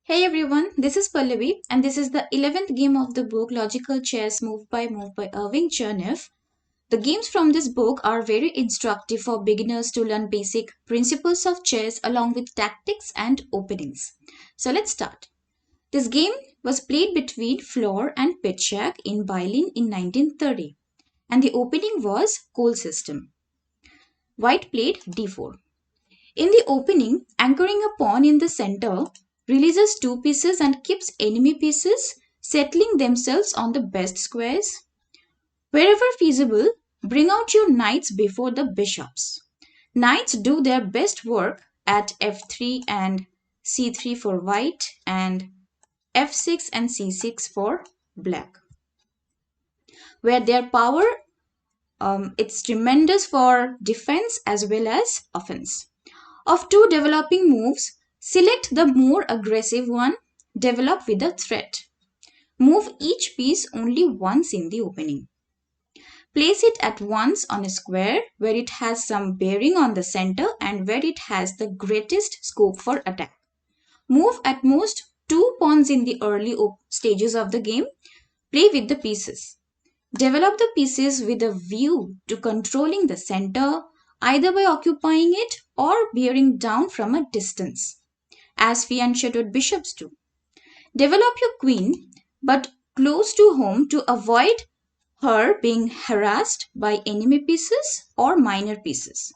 Hey everyone, this is Pallavi and this is the 11th game of the book Logical Chess Move by Irving Chernev. The games from this book are very instructive for beginners to learn basic principles of chess along with tactics and openings. So let's start. This game was played between Floor and Petchak in Berlin in 1930 and the opening was Coal System. White played d4. In the opening, anchoring a pawn in the center releases two pieces and keeps enemy pieces settling themselves on the best squares. Wherever feasible, bring out your knights before the bishops. Knights do their best work at f3 and c3 for white and f6 and c6 for black, where their power it's tremendous for defense as well as offense. Of two developing moves, select the more aggressive one, develop with a threat. Move each piece only once in the opening. Place it at once on a square where it has some bearing on the center and where it has the greatest scope for attack. Move at most two pawns in the early stages of the game. Play with the pieces. Develop the pieces with a view to controlling the center, either by occupying it or bearing down from a distance, as fianchettoed bishops do. Develop your queen, but close to home to avoid her being harassed by enemy pieces or minor pieces.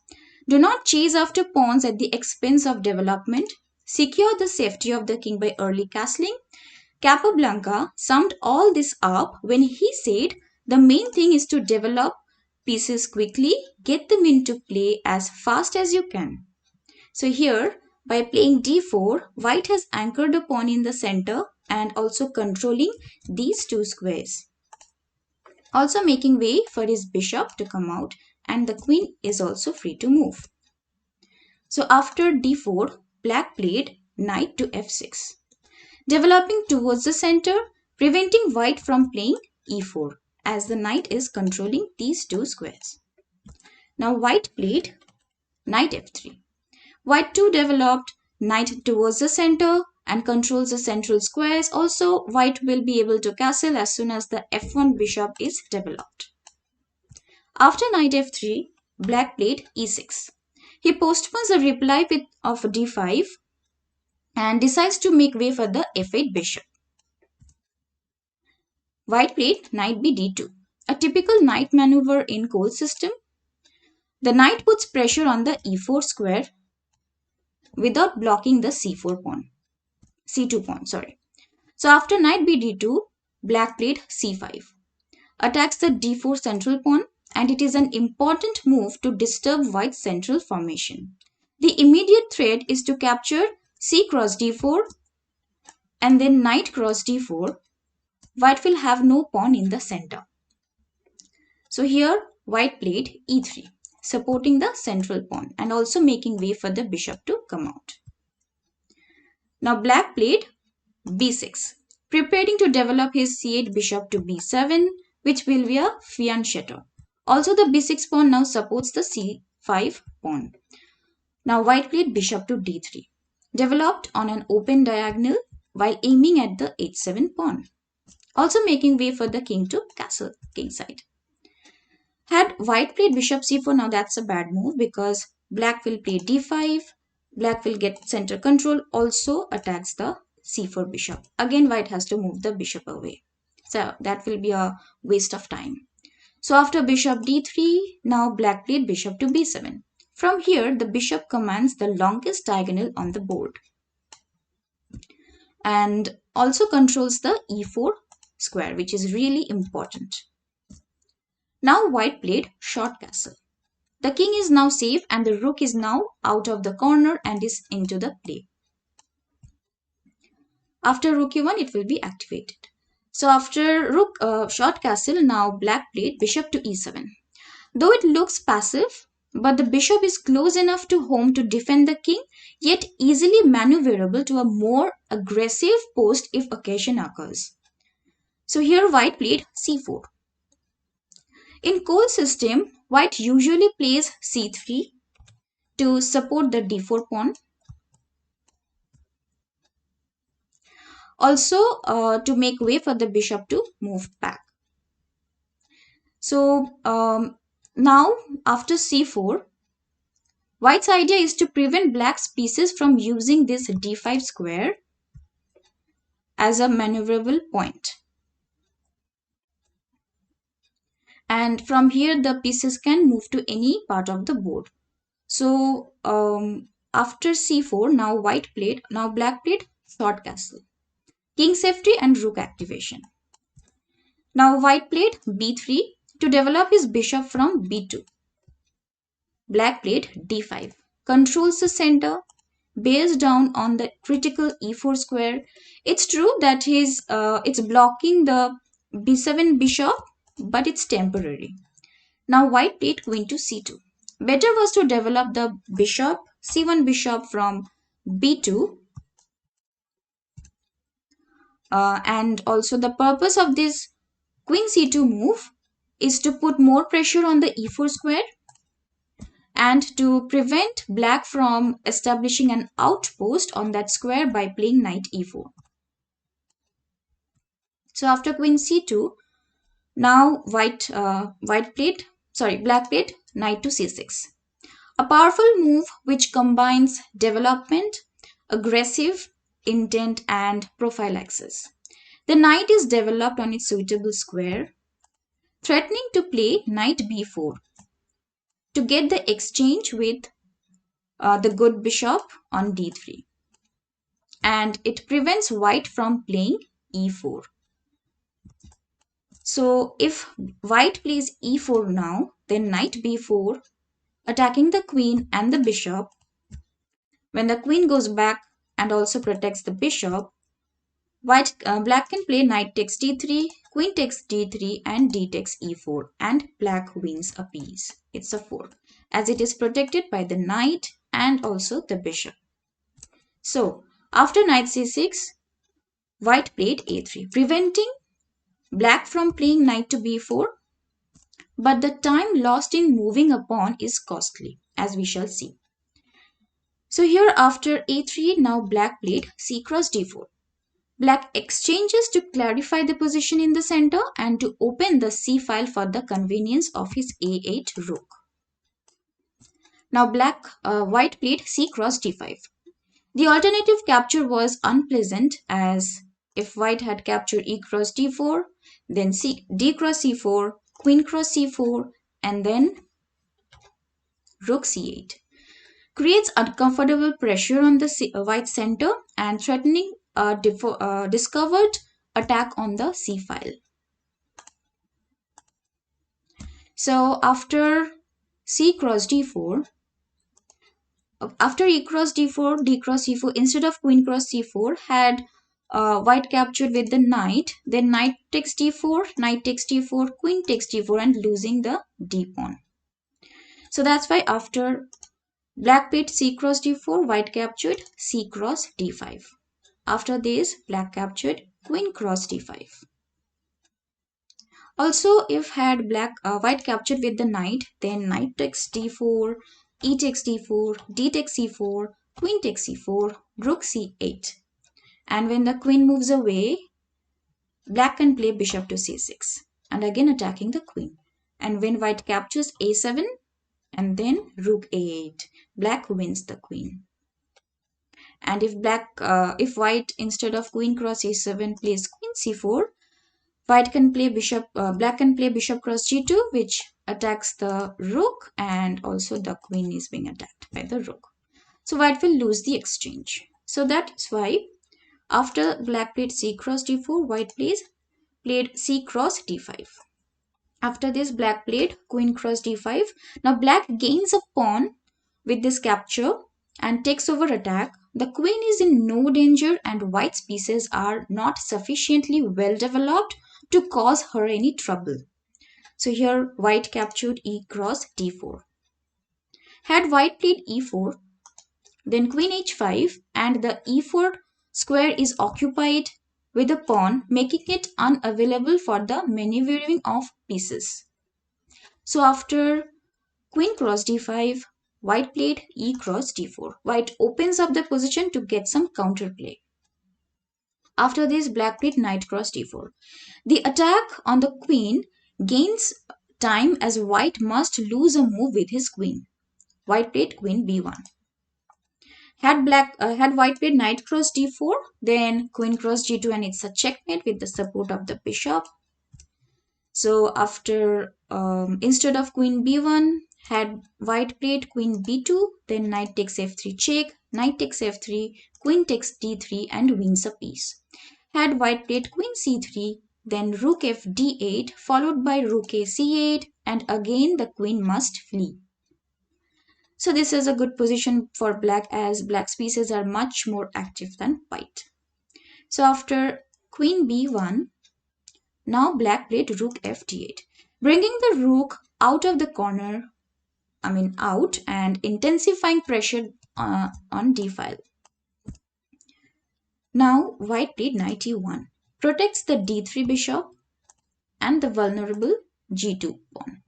Do not chase after pawns at the expense of development. Secure the safety of the king by early castling. Capablanca summed all this up when he said the main thing is to develop pieces quickly, get them into play as fast as you can. So here, by playing d4, white has anchored a pawn in the center and also controlling these two squares. Also making way for his bishop to come out, and the queen is also free to move. So after d4, black played knight to f6, developing towards the center, preventing white from playing e4 as the knight is controlling these two squares. Now white played knight f3. White too developed knight towards the center and controls the central squares. Also, white will be able to castle as soon as the f1 bishop is developed. After knight f3, black played e6. He postpones a reply of d5 and decides to make way for the f8 bishop. White played knight b d2, a typical knight maneuver in Coal System. The knight puts pressure on the e4 square without blocking the c2 pawn. So after knight b d2, black played c5, attacks the d4 central pawn, and it is an important move to disturb white's central formation. The immediate threat is to capture c cross d4 and then knight cross d4. White will have no pawn in the center. So here white played e3, supporting the central pawn and also making way for the bishop to come out. Now black played b6, preparing to develop his c8 bishop to b7, which will be a fianchetto. Also the b6 pawn now supports the c5 pawn. Now white played bishop to d3, developed on an open diagonal while aiming at the h7 pawn, also making way for the king to castle kingside. Had white played bishop c4, now that's a bad move because black will play d5, black will get center control, also attacks the c4 bishop. Again, white has to move the bishop away. So that will be a waste of time. So after bishop d3, now black played bishop to b7. From here, the bishop commands the longest diagonal on the board and also controls the e4 square, which is really important. Now white played short castle. The king is now safe and the rook is now out of the corner and is into the play. After rook e1, it will be activated. So after rook short castle, now black played bishop to e7. Though it looks passive, but the bishop is close enough to home to defend the king, yet easily maneuverable to a more aggressive post if occasion occurs. So here white played c4. In Coal System, white usually plays c3 to support the d4 pawn. Also to make way for the bishop to move back. So now after c4, white's idea is to prevent black's pieces from using this d5 square as a maneuverable point. And from here the pieces can move to any part of the board. So after c4, now black played short castle, king safety and rook activation. Now white played b3 to develop his bishop from b2. Black played d5, controls the center, bears down on the critical e4 square. It's true that it's blocking the b7 bishop, but it's temporary. Now white played queen to c2. Better was to develop the bishop, c1 bishop from b2, and also the purpose of this queen c2 move is to put more pressure on the e4 square and to prevent black from establishing an outpost on that square by playing knight e4. So after queen c2, now black played knight to c6. A powerful move which combines development, aggressive intent, and prophylaxis. The knight is developed on its suitable square, threatening to play knight b4 to get the exchange with the good bishop on d3. And it prevents white from playing e4. So if white plays e4 now, then knight b4, attacking the queen and the bishop. When the queen goes back and also protects the bishop, black can play knight takes d3, queen takes d3, and d takes e4, and black wins a piece. It's a fork, as it is protected by the knight and also the bishop. So after knight c6, white played a3, preventing black from playing knight to b4, but the time lost in moving a pawn is costly, as we shall see. So here after a3, now black played c cross d4. Black exchanges to clarify the position in the center and to open the c file for the convenience of his a8 rook. Now white played c cross d5. The alternative capture was unpleasant, as if white had captured e cross d4, then d cross c4, queen cross c4, and then rook c8. Creates uncomfortable pressure on the white center and threatening a discovered attack on the c file. So after c cross d4, after e cross d4, d cross c4, instead of queen cross c4, had white captured with the knight, then knight takes d4, knight takes d4, queen takes d4, and losing the d pawn. So that's why after black played c cross d4, white captured c cross d5. After this, black captured queen cross d5. Also, if had white captured with the knight, then knight takes d4, e takes d4, d takes c4, queen takes c4, rook c8. And when the queen moves away, black can play bishop to c6 and again attacking the queen. And when white captures a7 and then rook a8, black wins the queen. And if white instead of queen cross a7 plays queen c4, black can play bishop cross g2, which attacks the rook, and also the queen is being attacked by the rook. So white will lose the exchange. So that is why after black played c cross d4, white played c cross d5. After this, black played queen cross d5. Now black gains a pawn with this capture and takes over attack. The queen is in no danger and white's pieces are not sufficiently well developed to cause her any trouble. So here white captured e cross d4. Had white played e4, then queen h5, and the e4 square is occupied with a pawn, making it unavailable for the maneuvering of pieces. So after queen cross d5, white played e cross d4. White opens up the position to get some counterplay. After this, black played knight cross d4. The attack on the queen gains time as white must lose a move with his queen. White played queen b1. Had white played knight cross d4, then queen cross g2, and it's a checkmate with the support of the bishop. So after instead of queen b1, had white played queen b2, then knight takes f3 check, knight takes f3, queen takes d3 and wins a piece. Had white played queen c3, then rook f d8 followed by rook a c8, and again the queen must flee. So this is a good position for black as black's pieces are much more active than white. So after queen b1, now black played rook f d8, bringing the rook out of the corner, out, and intensifying pressure on d file. Now white played knight e1, protects the d3 bishop and the vulnerable g2 pawn.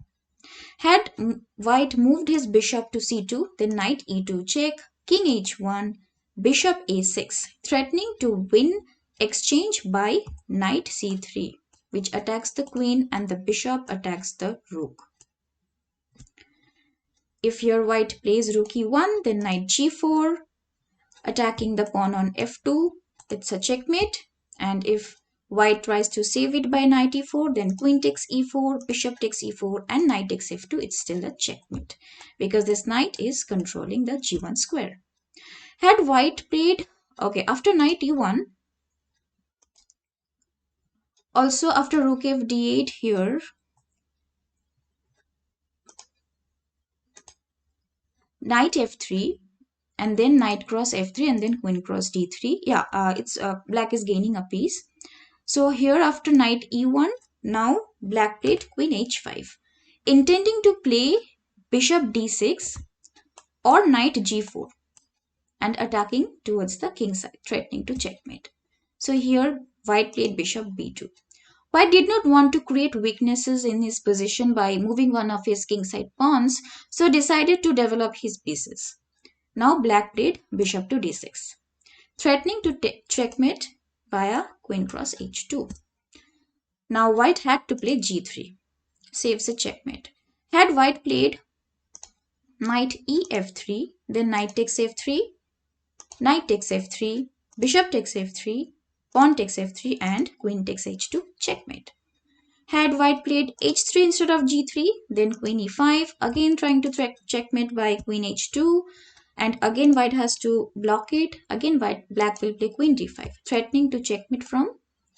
Had white moved his bishop to c2, then knight e2 check, king h1, bishop a6, threatening to win exchange by knight c3, which attacks the queen and the bishop attacks the rook. If your white plays rook e1, then knight g4, attacking the pawn on f2, it's a checkmate. And if white tries to save it by knight e4, then queen takes e4, bishop takes e4, and knight takes f2. It's still a checkmate because this knight is controlling the g1 square. Had white played, after knight e1, also after rook f d8 here, knight f3, and then knight cross f3, and then queen cross d3. Black is gaining a piece. So here after knight e1, now black played queen h5, intending to play bishop d6 or knight g4 and attacking towards the king side, threatening to checkmate. So here white played bishop b2. White did not want to create weaknesses in his position by moving one of his kingside pawns, so decided to develop his pieces. Now black played bishop to d6, threatening to checkmate via queen cross h2. Now white had to play g3, saves a checkmate. Had white played knight ef3, then knight takes f3, knight takes f3, bishop takes f3, pawn takes f3, and queen takes h2, checkmate. Had white played h3 instead of g3, then queen e5, again trying to checkmate by queen h2, and again white has to block it. Again black will play queen d5, threatening to checkmate from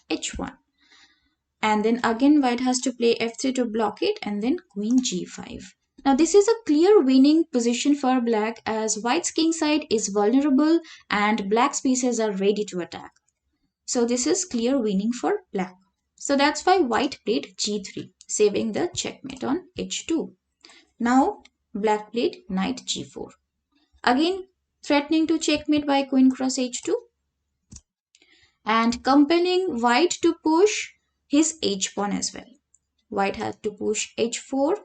h1. And then again white has to play f3 to block it, and then queen g5. Now this is a clear winning position for black as white's king side is vulnerable and black's pieces are ready to attack. So this is clear winning for black. So that's why white played g3, saving the checkmate on h2. Now black played knight g4, again threatening to checkmate by queen cross h2 and compelling white to push his h-pawn as well. White had to push h4.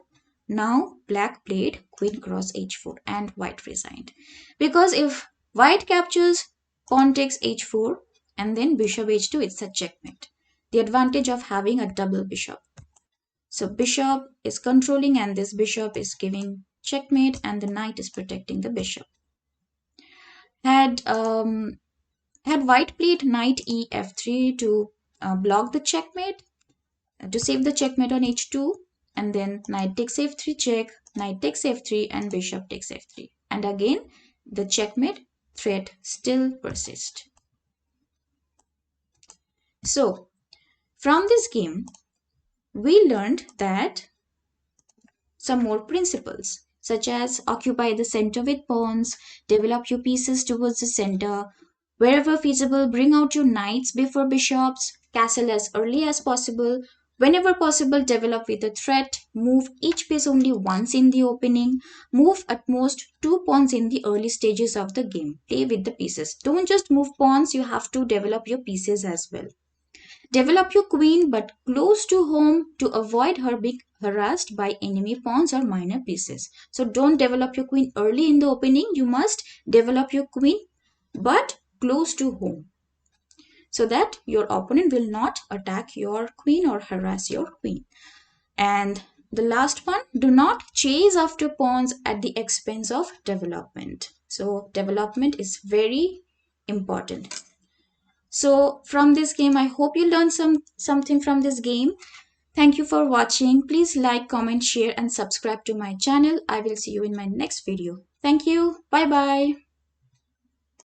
Now black played queen cross h4 and white resigned. Because if white captures, pawn takes h4 and then bishop h2, it's a checkmate. The advantage of having a double bishop. So bishop is controlling and this bishop is giving checkmate and the knight is protecting the bishop. Had white played knight ef3 to block the checkmate, to save the checkmate on h2, and then knight takes f3 check, knight takes f3, and bishop takes f3. And again, the checkmate threat still persists. So, from this game, we learned that some more principles, such as occupy the center with pawns, develop your pieces towards the center, wherever feasible, bring out your knights before bishops, castle as early as possible, whenever possible, develop with a threat, move each piece only once in the opening, move at most 2 pawns in the early stages of the game, play with the pieces. Don't just move pawns, you have to develop your pieces as well. Develop your queen but close to home to avoid her being harassed by enemy pawns or minor pieces. So don't develop your queen early in the opening. You must develop your queen but close to home. so that your opponent will not attack your queen or harass your queen. And the last one, do not chase after pawns at the expense of development. So development is very important. So from this game, I hope you learned something from this game. Thank you for watching. Please like, comment, share and subscribe to my channel. I will see you in my next video. Thank you. Bye bye.